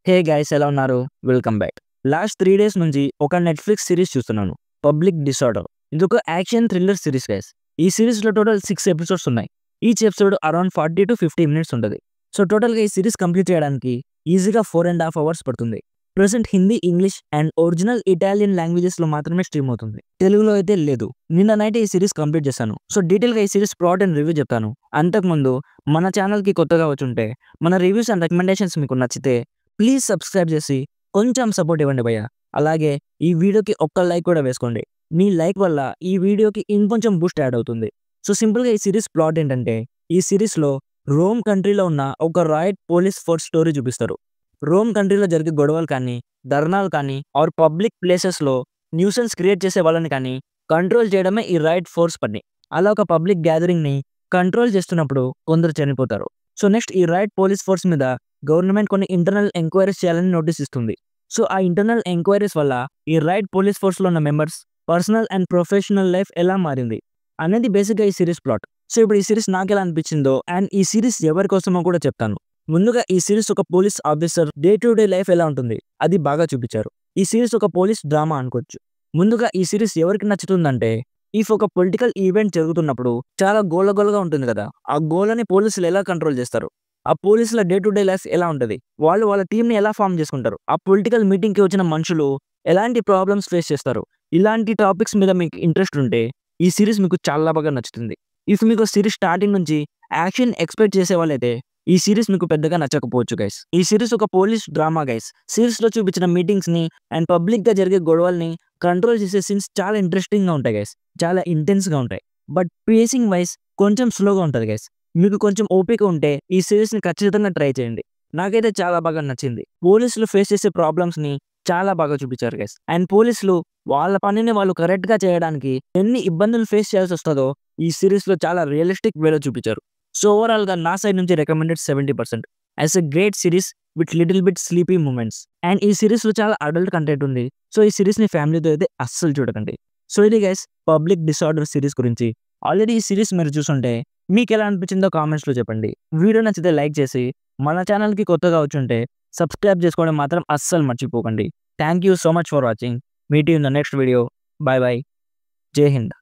Hey guys, ఎలా ఉన్నారు? Welcome back. Last 3 days నుంచి ఒక నెట్‌ఫ్లిక్స్ సిరీస్ చూస్తున్నాను. 'Public disorder'. ఇదొక యాక్షన్ థ్రిల్లర్ సిరీస్ గైస్. ఈ సిరీస్‌లో టోటల్ 6 ఎపిసోడ్స్ ఉన్నాయి. ఈచ్ ఎపిసోడ్ అరౌండ్ 40-50 మినిట్స్ ఉంటది. సో టోటల్‌గా ఈ సిరీస్ కంప్లీట్ చేయడానికి ఈజీగా 4.5 అవర్స్ పడుతుంది. Present Hindi, English and original Italian లాంగ్వేజెస్‌లో మాత్రమే స్ట్రీమ్ అవుతుంది. తెలుగులో అయితే లేదు. నిన్న నైట్ ఈ సిరీస్ కంప్లీట్ చేశాను. సో డీటెయిల్‌గా ఈ సిరీస్ ప్లాట్ అండ్ రివ్యూ చెప్తాను. అంతకుముందు మన ఛానల్‌కి కొత్తగా వచ్చుంటే మన రివ్యూస్ అండ్ రికమెండేషన్స్ మీకు నచ్చితే ప్లీజ్ సబ్స్క్రైబ్ చేసి కొంచెం సపోర్ట్ ఇవ్వండి భయ్యా. అలాగే ఈ వీడియోకి ఒక్క లైక్ కూడా వేసుకోండి. మీ లైక్ వల్ల ఈ వీడియోకి ఇంకొంచెం బూస్ట్ యాడ్ అవుతుంది. సో సింపుల్‌గా ఈ సిరీస్ ప్లాట్ ఏంటంటే, ఈ సిరీస్‌లో రోమ్ కంట్రీలో ఉన్న ఒక రాయట్ పోలీస్ ఫోర్స్ స్టోరీ చూపిస్తారు. రోమ్ కంట్రీలో జరిగే గొడవలు కానీ, ధర్నాలు కానీ ఆర్ పబ్లిక్ ప్లేసెస్‌లో న్యూసెన్స్ క్రియేట్ చేసే వాళ్ళని కానీ కంట్రోల్ చేయడమే ఈ రాయట్ ఫోర్స్ పని. అలా ఒక పబ్లిక్ గ్యాదరింగ్‌ని కంట్రోల్ చేస్తున్నప్పుడు కొందరు చనిపోతారు. సో నెక్స్ట్ ఈ రాయట్ పోలీస్ ఫోర్స్ మీద గవర్నమెంట్ కొన్ని ఇంటర్నల్ ఎంక్వైరీస్ చేయాలని నోటీస్ ఇస్తుంది. సో ఆ ఇంటర్నల్ ఎంక్వైరీస్ వల్ల ఈ రాయట్ పోలీస్ ఫోర్స్‌లో ఉన్న members personal and professional life ఎలా మారింది అనేది బేసిక్‌గా ఈ సిరీస్ ప్లాట్. సో ఇప్పుడు ఈ సిరీస్ నాకెలా అనిపించిందో అండ్ ఈ సిరీస్ ఎవరి కోసమో కూడా చెప్తాను. ముందుగా ఈ సిరీస్ ఒక police officer day to day life ఎలా ఉంటుంది అది బాగా చూపించారు. ఈ సిరీస్ ఒక పోలీస్ డ్రామా అనుకోవచ్చు. ముందుగా ఈ సిరీస్ ఎవరికి నచ్చుతుందంటే, ఇఫ్ ఒక పొలిటికల్ ఈవెంట్ జరుగుతున్నప్పుడు చాలా గోలగోలగా ఉంటుంది కదా, ఆ గోలని పోలీసులు ఎలా కంట్రోల్ చేస్తారు, ఆ పోలీసుల డే టు డే లైఫ్ ఎలా ఉంటది, వాళ్ళు వాళ్ళ టీమ్‌ని ఎలా ఫార్మ్ చేసుకుంటారు, ఆ పొలిటికల్ మీటింగ్‌కి వచ్చిన మనుషులు ఎలాంటి ప్రాబ్లమ్స్ ఫేస్ చేస్తారు, ఇలాంటి టాపిక్స్ మీద మీకు ఇంట్రెస్ట్ ఉంటే ఈ సిరీస్ మీకు చాలా బాగా నచ్చుతుంది. ఇఫ్ మీకు సిరీస్ స్టార్టింగ్ నుంచి యాక్షన్ ఎక్స్‌పెక్ట్ చేసేవాళ్ళైతే ఈ సిరీస్ మీకు పెద్దగా నచ్చకపోవచ్చు గైస్. ఈ సిరీస్ ఒక పోలీస్ డ్రామా గైస్. సిరీస్‌లో చూపించిన మీటింగ్స్‌ని అండ్ పబ్లిక్‌గా జరిగే గొడవల్ని కంట్రోల్ చేసే సీన్స్ చాలా ఇంట్రెస్టింగ్‌గా ఉంటాయి గైస్. చాలా ఇంటెన్స్‌గా ఉంటాయి. బట్ పేసింగ్ వైస్ కొంచెం స్లోగా ఉంటది గైస్. మీకు కొంచెం ఓపిక ఉంటే ఈ సిరీస్‌ని ఖచ్చితంగా ట్రై చేయండి. నాకైతే చాలా బాగా నచ్చింది. పోలీసులు ఫేస్ చేసే ప్రాబ్లమ్స్‌ని చాలా బాగా చూపించారు గైస్. అండ్ పోలీసులు వాళ్ళ పనిని వాళ్ళు కరెక్ట్‌గా చేయడానికి ఎన్ని ఇబ్బందులు ఫేస్ చేయాల్సి వస్తదో ఈ సిరీస్‌లో చాలా రియలిస్టిక్ వేలో చూపించారు. సో ఓవరాల్‌గా నా సైడ్ నుంచి recommended 70%. As a great series with little bit sleepy moments. And ఈ సిరీస్‌లో చాలా అడల్ట్ కంటెంట్ ఉంది. సో ఈ సిరీస్‌ని ఫ్యామిలీతో అయితే అస్సలు చూడకండి. సో ఇది గైస్ పబ్లిక్ డిసార్డర్ సిరీస్ గురించి. ఆల్రెడీ ఈ సిరీస్ మీరు చూసుంటే మీకెలా అనిపించిందో కామెంట్స్‌లో చెప్పండి. వీడియో నచ్చితే లైక్ చేసి మన ఛానల్‌కి కొత్తగా వచ్చుంటే సబ్స్క్రైబ్ చేసుకోవడం మాత్రం అస్సలు మర్చిపోకండి. Thank you so much for watching. Meet you in the next video. By by. జై హింద్.